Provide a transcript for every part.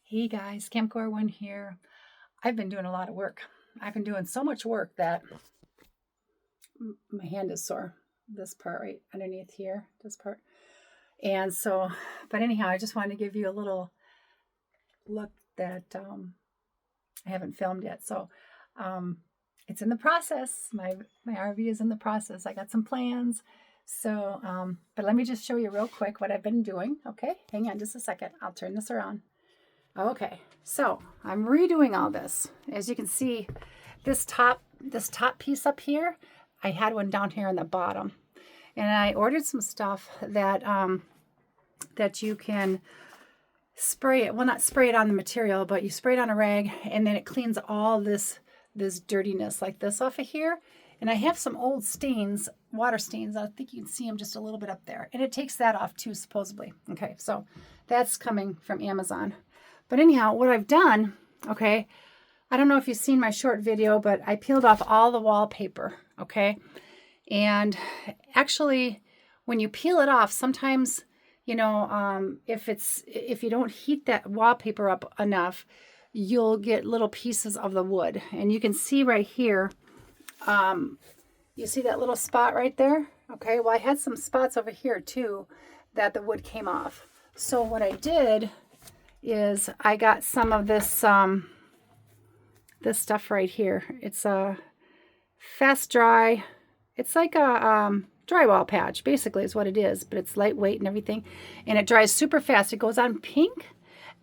Hey guys, Camcore One here. I've been doing a lot of work. I've been doing so much work that my hand is sore. This part right underneath here, this part. And so, but anyhow, I just wanted to give you a little look that I haven't filmed yet. So it's in the process. My RV is in the process. I got some plans. So, but let me just show you real quick what I've been doing. Okay, hang on just a second. I'll turn this around. Okay, so I'm redoing all this. As you can see, this top piece up here, I had one down here on the bottom. And I ordered some stuff that that you can spray it. Well, not spray it on the material, but you spray it on a rag and then it cleans all this dirtiness like this off of here. And I have some old stains, water stains. I think you can see them just a little bit up there. And it takes that off too, supposedly. Okay, so that's coming from Amazon. But anyhow, what I've done, okay, I don't know if you've seen my short video, but I peeled off all the wallpaper, okay? And actually, when you peel it off, sometimes, you know, if you don't heat that wallpaper up enough, you'll get little pieces of the wood. And you can see right here, you see that little spot right there? Okay, well, I had some spots over here too that the wood came off. So what I did is I got some of this this stuff right here. It's a fast dry. It's like a drywall patch, basically is what it is, but it's lightweight and everything, and it dries super fast. It goes on pink,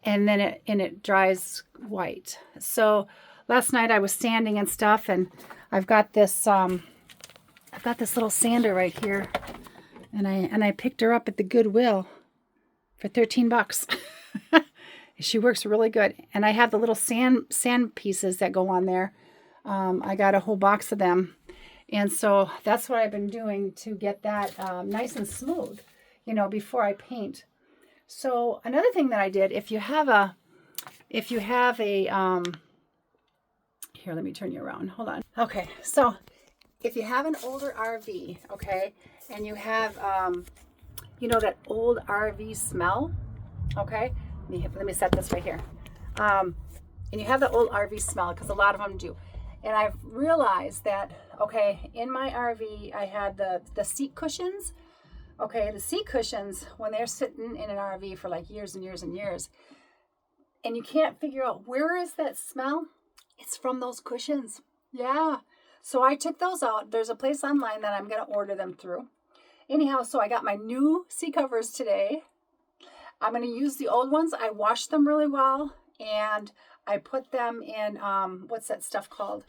and then it dries white. So last night I was sanding and stuff, and I've got this little sander right here, and I picked her up at the Goodwill for 13 bucks. She works really good. And I have the little sand pieces that go on there. I got a whole box of them. And so that's what I've been doing to get that nice and smooth, you know, before I paint. So another thing that I did, if you have a, here, let me turn you around. Hold on. Okay. So if you have an older RV, okay, and you have, you know, that old RV smell, okay, let me set this right here. And you have the old RV smell, because a lot of them do. And I've realized that, okay, in my RV, I had the seat cushions. Okay, the seat cushions, when they're sitting in an RV for like years and years and years, and you can't figure out where is that smell, it's from those cushions. Yeah. So I took those out. There's a place online that I'm going to order them through. Anyhow, so I got my new seat covers today. I'm going to use the old ones. I washed them really well, and I put them in, what's that stuff called?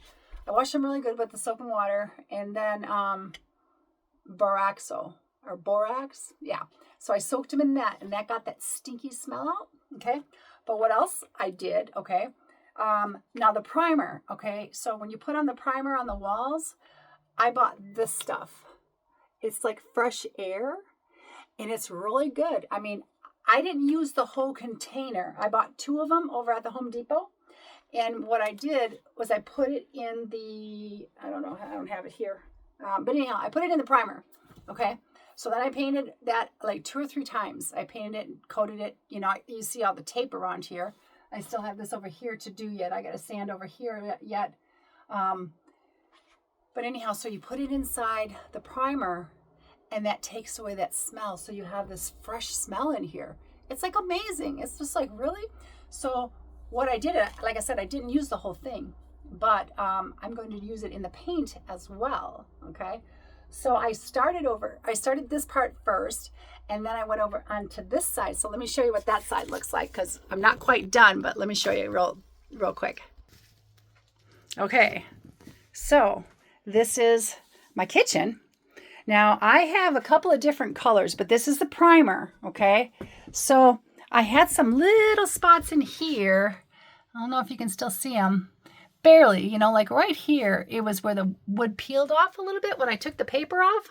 I washed them really good with the soap and water, and then Boraxo, or Borax. Yeah. So I soaked them in that, and that got that stinky smell out. Okay. But what else I did, okay, now the primer, okay, so when you put on the primer on the walls, I bought this stuff. It's like fresh air, and it's really good. I mean, I didn't use the whole container. I bought 2 of them over at the Home Depot. And what I did was I put it in the, I don't know, I don't have it here. But anyhow, I put it in the primer. Okay. So then I painted that like 2 or 3 times. I painted it, coated it. You know, you see all the tape around here. I still have this over here to do yet. I got to sand over here yet. But anyhow, so you put it inside the primer, and that takes away that smell. So you have this fresh smell in here. It's like amazing. It's just like, really? So what I did, like I said, I didn't use the whole thing, but I'm going to use it in the paint as well. Okay. So I started this part first, and then I went over onto this side. So let me show you what that side looks like, because I'm not quite done, but let me show you real quick. Okay. So this is my kitchen. Now, I have a couple of different colors, but this is the primer, okay? So I had some little spots in here. I don't know if you can still see them. Barely, you know, like right here, it was where the wood peeled off a little bit when I took the paper off.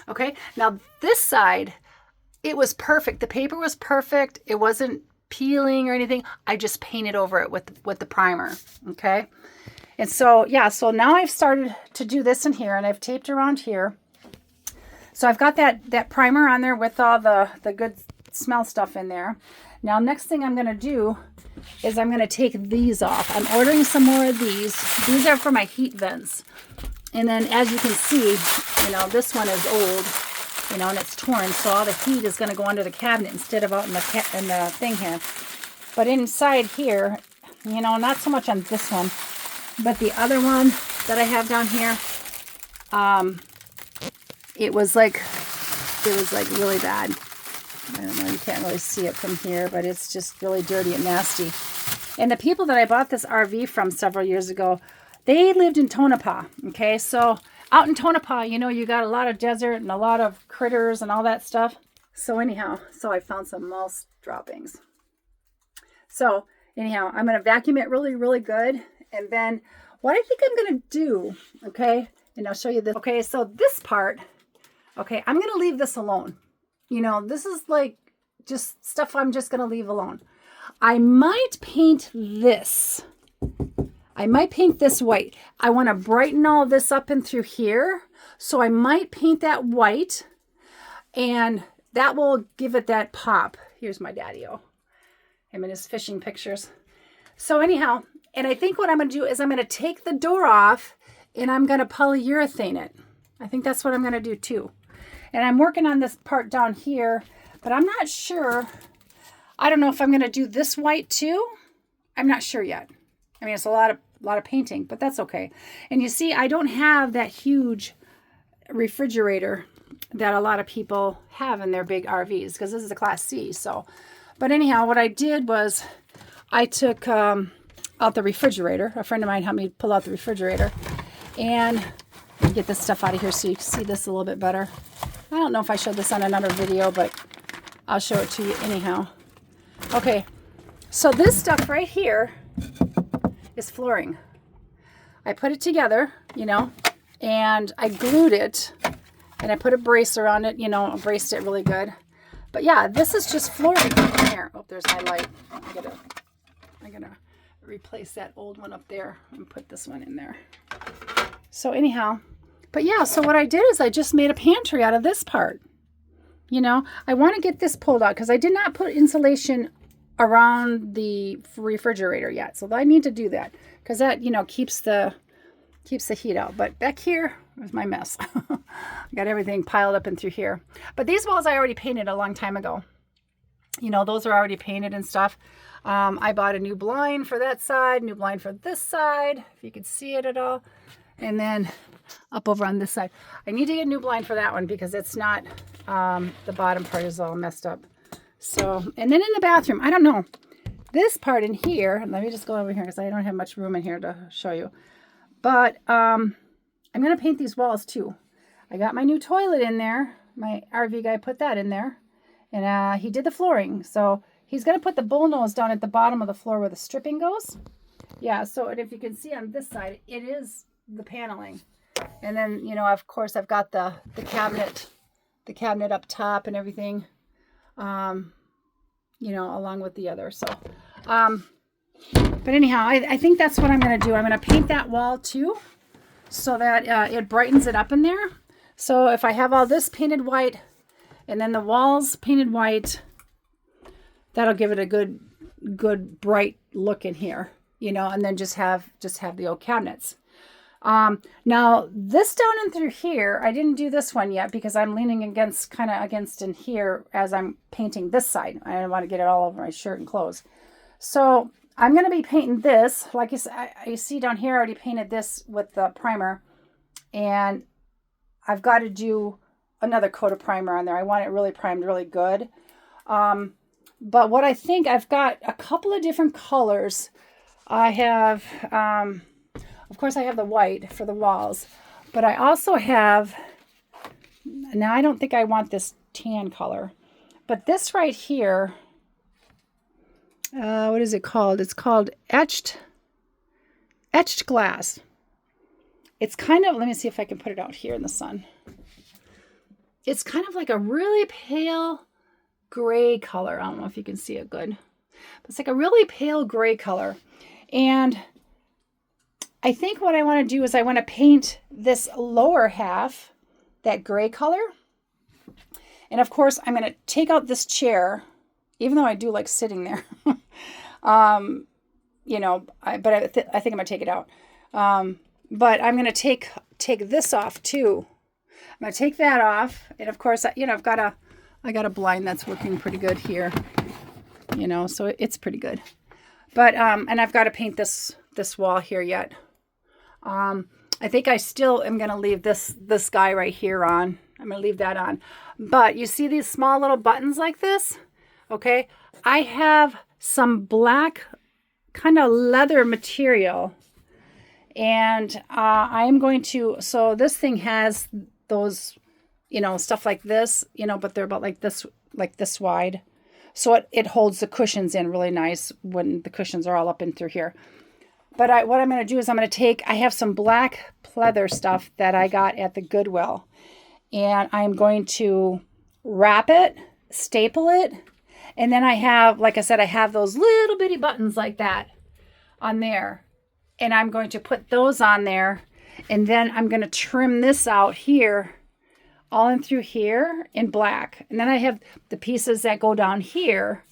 Okay, now this side, it was perfect. The paper was perfect. It wasn't peeling or anything. I just painted over it with the primer, okay? And so, yeah, so now I've started to do this in here, and I've taped around here. So I've got that primer on there with all the good smell stuff in there. Now, next thing I'm going to do is I'm going to take these off. I'm ordering some more of these. These are for my heat vents. And then as you can see, you know, this one is old, you know, and it's torn. So all the heat is going to go under the cabinet instead of out in the thing here. But inside here, you know, not so much on this one, but the other one that I have down here, it was like really bad. I don't know, you can't really see it from here, but it's just really dirty and nasty. And the people that I bought this RV from several years ago, they lived in Tonopah, okay? So out in Tonopah, you know, you got a lot of desert and a lot of critters and all that stuff. So anyhow, so I found some mouse droppings. So anyhow, I'm going to vacuum it really, really good. And then what I think I'm going to do, okay, and I'll show you this. Okay, so this part, okay, I'm going to leave this alone. You know, this is like just stuff I'm just going to leave alone. I might paint this. I might paint this white. I want to brighten all this up and through here. So I might paint that white, and that will give it that pop. Here's my daddy-o. Him in his fishing pictures. So anyhow, and I think what I'm going to do is I'm going to take the door off and I'm going to polyurethane it. I think that's what I'm going to do too. And I'm working on this part down here, but I'm not sure. I don't know if I'm going to do this white too. I'm not sure yet. I mean, it's a lot of painting, but that's okay. And you see, I don't have that huge refrigerator that a lot of people have in their big RVs because this is a Class C. So, but anyhow, what I did was I took out the refrigerator. A friend of mine helped me pull out the refrigerator and get this stuff out of here so you can see this a little bit better. I don't know if I showed this on another video, but I'll show it to you anyhow. Okay, so this stuff right here is flooring. I put it together, you know, and I glued it, and I put a bracer on it, you know, braced it really good. But yeah, this is just flooring here. Oh, there's my light. I'm gonna replace that old one up there and put this one in there. So anyhow, but yeah, so what I did is I just made a pantry out of this part. You know, I want to get this pulled out because I did not put insulation around the refrigerator yet. So I need to do that because that, you know, keeps the heat out. But back here was my mess. I got everything piled up in through here. But these walls I already painted a long time ago. You know, those are already painted and stuff. I bought a new blind for that side, new blind for this side, if you could see it at all. And then up over on this side. I need to get a new blind for that one because it's not, the bottom part is all messed up. So, and then in the bathroom, I don't know. This part in here, let me just go over here because I don't have much room in here to show you. But I'm going to paint these walls too. I got my new toilet in there. My RV guy put that in there. And he did the flooring. So he's going to put the bullnose down at the bottom of the floor where the stripping goes. Yeah, so and if you can see on this side, it is the paneling. And then, you know, of course, I've got the cabinet up top and everything, you know, along with the other. So, but anyhow, I think that's what I'm going to do. I'm going to paint that wall too so that it brightens it up in there. So if I have all this painted white and then the walls painted white, that'll give it a good bright look in here, you know, and then just have the old cabinets. Now this down and through here, I didn't do this one yet because I'm leaning kind of against in here as I'm painting this side. I don't want to get it all over my shirt and clothes. So I'm going to be painting this. Like you see down here, I already painted this with the primer, and I've got to do another coat of primer on there. I want it really primed really good. But what I think, I've got a couple of different colors. I have, of course, I have the white for the walls, but I also have, now I don't think I want this tan color, but this right here, what is it called? It's called etched glass. It's kind of, let me see if I can put it out here in the sun. It's kind of like a really pale gray color. I don't know if you can see it good, but it's like a really pale gray color. And I think what I want to do is I want to paint this lower half that gray color. And of course, I'm going to take out this chair even though I do like sitting there. You know, but I think I'm gonna take it out. But I'm gonna take this off too. I'm gonna take that off, and of course, you know, I got a blind that's working pretty good here. You know, so it's pretty good. But and I've got to paint this wall here yet. I think I still am gonna leave this guy right here on. I'm gonna leave that on. But you see these small little buttons like this? Okay, I have some black kind of leather material, and I'm going to, so this thing has those, you know, stuff like this, you know, but they're about like this wide. So it holds the cushions in really nice when the cushions are all up in through here. But what I'm going to do is I'm going to take, I have some black pleather stuff that I got at the Goodwill, and I'm going to wrap it, staple it, and then I have, like I said, I have those little bitty buttons like that on there, and I'm going to put those on there, and then I'm going to trim this out here, all in through here in black. And then I have the pieces that go down here.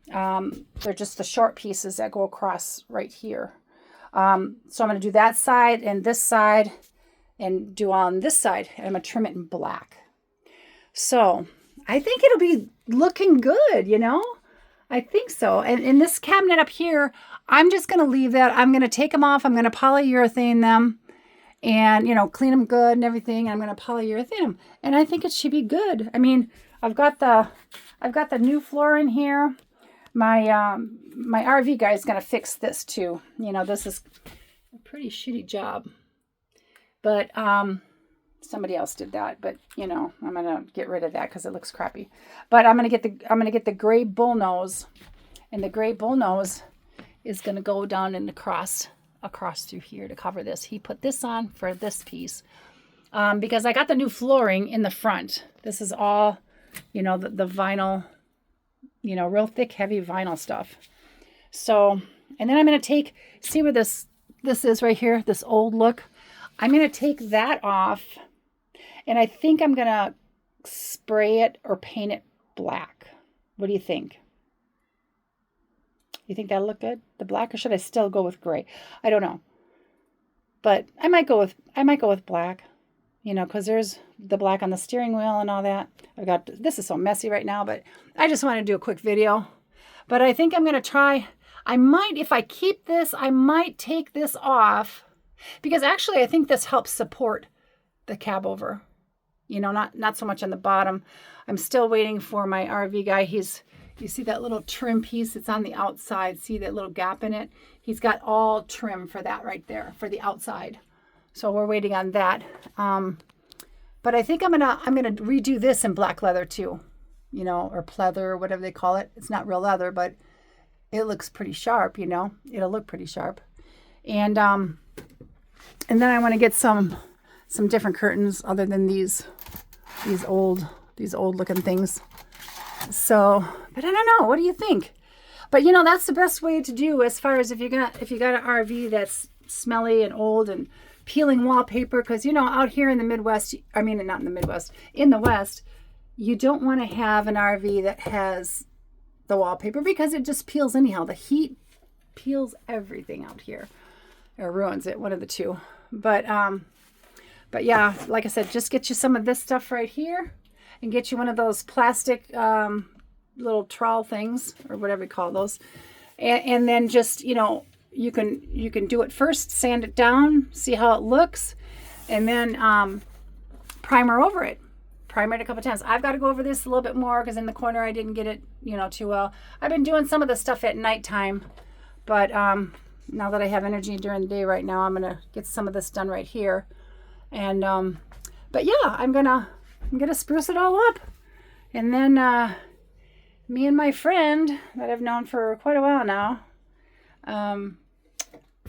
They're just the short pieces that go across right here. So I'm going to do that side and this side and do on this side. And I'm going to trim it in black. So I think it'll be looking good, you know? I think so. And in this cabinet up here, I'm just going to leave that. I'm going to take them off. I'm going to polyurethane them. And, you know, clean them good and everything. I'm going to polyurethane them. And I think it should be good. I mean, I've got the new floor in here. My my RV guy is going to fix this too. You know, this is a pretty shitty job. But somebody else did that. But, you know, I'm going to get rid of that because it looks crappy. But I'm going to get the gray bullnose. And the gray bullnose is going to go down and across through here to cover this. He put this on for this piece because I got the new flooring in the front. This is all, you know, the vinyl, you know, real thick, heavy vinyl stuff. So, and then I'm going to take, see where this is right here, this old look. I'm going to take that off, and I think I'm going to spray it or paint it black. What do you think? You think that'll look good? The black, or should I still go with gray? I don't know. But I might go with black, you know, because there's the black on the steering wheel and all that. This is so messy right now, but I just want to do a quick video. But I think I'm going to try, I might, if I keep this, I might take this off, because actually I think this helps support the cab over, you know, not so much on the bottom. I'm still waiting for my RV guy. You see that little trim piece? It's on the outside. See that little gap in it? He's got all trim for that right there, for the outside. So we're waiting on that. But I think I'm gonna redo this in black leather too, you know, or pleather, or whatever they call it. It's not real leather, but it looks pretty sharp, you know. It'll look pretty sharp. And then I want to get some different curtains other than these old looking things. So, but I don't know. What do you think? But you know, that's the best way to do as far as if you got an RV that's smelly and old and peeling wallpaper, because you know, out here in the Midwest, I mean, not in the Midwest, in the West, you don't want to have an RV that has the wallpaper because it just peels anyhow. The heat peels everything out here, or ruins it, one of the two. But yeah, like I said, just get you some of this stuff right here. And get you one of those plastic little trowel things, or whatever you call those. And then just, you know, you can do it first, sand it down, see how it looks, and then primer over it. Primer it a couple times. I've got to go over this a little bit more because in the corner I didn't get it, you know, too well. I've been doing some of the stuff at nighttime, but now that I have energy during the day right now, I'm going to get some of this done right here. And but yeah, I'm gonna spruce it all up. And then me and my friend that I've known for quite a while now,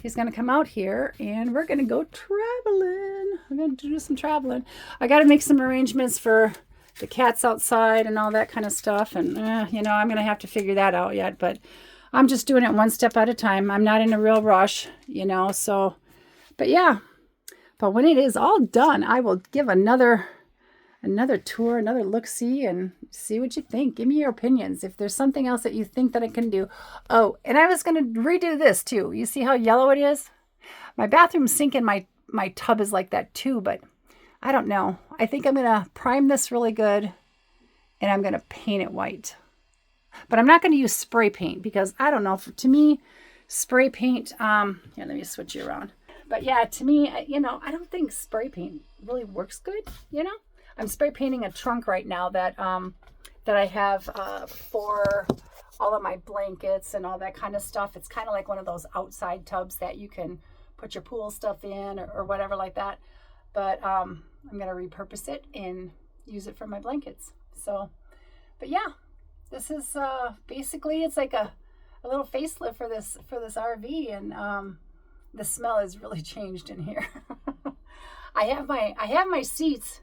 he's going to come out here and we're going to go traveling. We're going to do some traveling. I got to make some arrangements for the cats outside and all that kind of stuff. And, you know, I'm going to have to figure that out yet. But I'm just doing it one step at a time. I'm not in a real rush, you know. So, but yeah. But when it is all done, I will give another another tour, another look-see, and see what you think. Give me your opinions. If there's something else that you think that I can do. Oh, and I was going to redo this too. You see how yellow it is? My bathroom sink and my tub is like that too, but I don't know. I think I'm going to prime this really good, and I'm going to paint it white. But I'm not going to use spray paint because I don't know. To me, spray paint, here, let me switch you around. But yeah, to me, I don't think spray paint really works good, I'm spray painting a trunk right now that I have for all of my blankets and all that kind of stuff. It's kind of like one of those outside tubs that you can put your pool stuff in or whatever like that. But I'm going to repurpose it and use it for my blankets. So, but yeah, this is basically, it's like a little facelift for this RV, and the smell has really changed in here. I have my seats,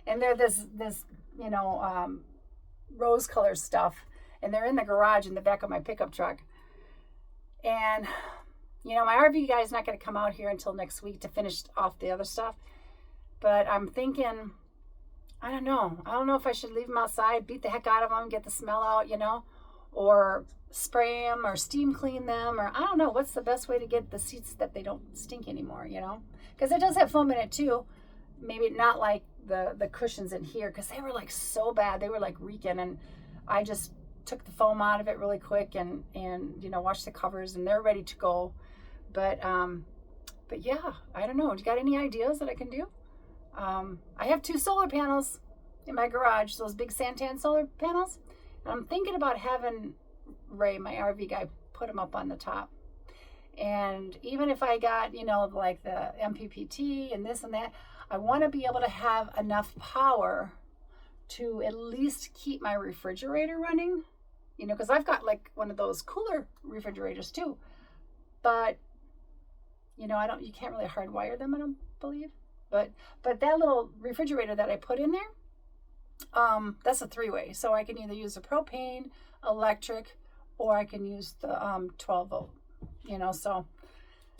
and they're this rose color stuff, and they're in the garage in the back of my pickup truck. And my RV guy is not going to come out here until next week to finish off the other stuff. But I'm thinking, I don't know if I should leave them outside, beat the heck out of them, get the smell out, or spray them or steam clean them, or I don't know what's the best way to get the seats that they don't stink anymore, because it does have foam in it too. Maybe not like the cushions in here, because they were like so bad, they were like reeking, and I just took the foam out of it really quick and washed the covers, and they're ready to go. But yeah, I don't know. Do you got any ideas that I can do? I have 2 solar panels in my garage, those big Santan solar panels. And I'm thinking about having Ray, my RV guy, put them up on the top. And even if I got, like the MPPT and this and that, I want to be able to have enough power to at least keep my refrigerator running, because I've got like one of those cooler refrigerators too. But, you can't really hardwire them, I don't believe. But that little refrigerator that I put in there, that's a 3-way. So I can either use the propane, electric, or I can use the 12 volt, so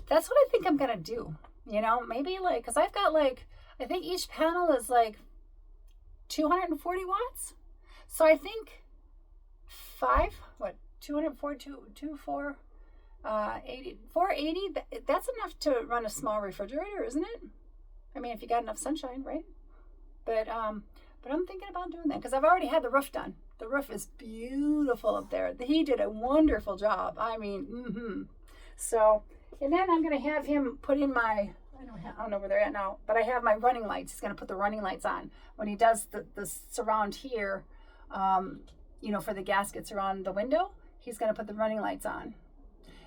that's what I think I'm going to do, maybe because I've got I think each panel is 240 watts. So I think 480, that's enough to run a small refrigerator, isn't it? I mean, if you got enough sunshine, right? But I'm thinking about doing that because I've already had the roof done. The roof is beautiful up there. He did a wonderful job. I mean, So, and then I'm going to have him put in I don't know where they're at now, but I have my running lights. He's going to put the running lights on when he does the surround here, for the gaskets around the window. He's going to put the running lights on.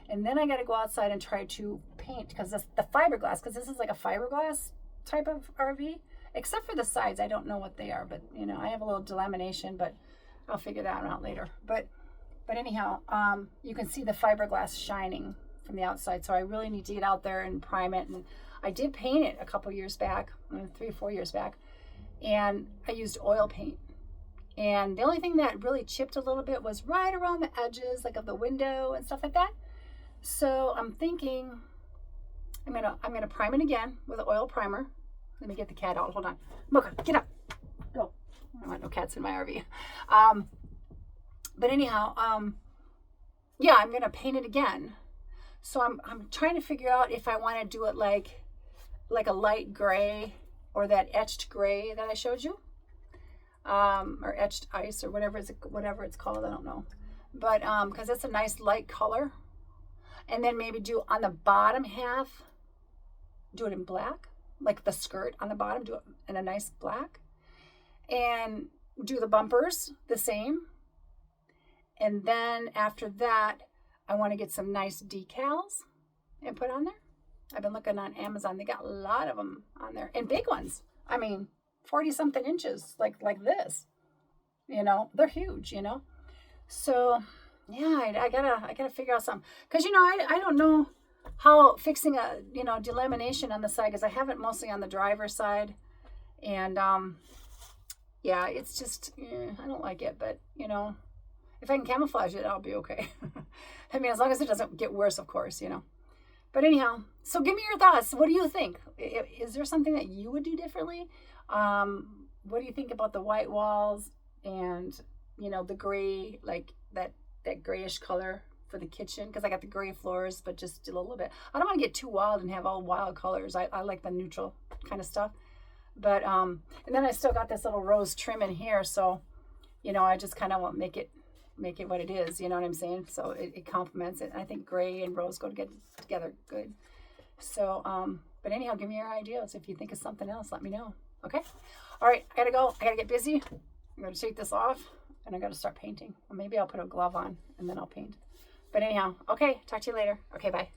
And then I got to go outside and try to paint because the fiberglass, because this is like a fiberglass type of RV, except for the sides. I don't know what they are, but I have a little delamination, but I'll figure that out later. But anyhow, you can see the fiberglass shining from the outside. So I really need to get out there and prime it. And I did paint it a couple years back, 3 or 4 years back, and I used oil paint. And the only thing that really chipped a little bit was right around the edges, like of the window and stuff like that. So I'm thinking I'm gonna prime it again with an oil primer. Let me get the cat out. Hold on, Mocha, get up, go. I don't want no cats in my RV. But anyhow, yeah, I'm gonna paint it again. So I'm trying to figure out if I want to do it like a light gray or that etched gray that I showed you, or etched ice or whatever it's called. I don't know, but because it's a nice light color. And then maybe do on the bottom half, do it in black, like the skirt on the bottom, do it in a nice black. And do the bumpers the same. And then after that, I want to get some nice decals and put on there. I've been looking on Amazon. They got a lot of them on there. And big ones. I mean, 40-something inches, like this. They're huge, So... yeah, I gotta figure out something, because I don't know how fixing a delamination on the side, because I have it mostly on the driver's side, and yeah, it's just I don't like it, but if I can camouflage it, I'll be okay. I mean, as long as it doesn't get worse, of course, But anyhow, so give me your thoughts. What do you think? Is there something that you would do differently? what do you think about the white walls and, you know, the gray, like that grayish color for the kitchen? Because I got the gray floors, but just a little bit. I don't want to get too wild and have all wild colors. I like the neutral kind of stuff. But, and then I still got this little rose trim in here. So, you know, I just kind of want to make it what it is. You know what I'm saying? So it complements it. I think gray and rose go together good. So, but anyhow, give me your ideas. If you think of something else, let me know. Okay? All right, I gotta go. I gotta get busy. I'm gonna take this off and I gotta start painting. Or maybe I'll put a glove on and then I'll paint. But anyhow, okay, talk to you later. Okay, bye.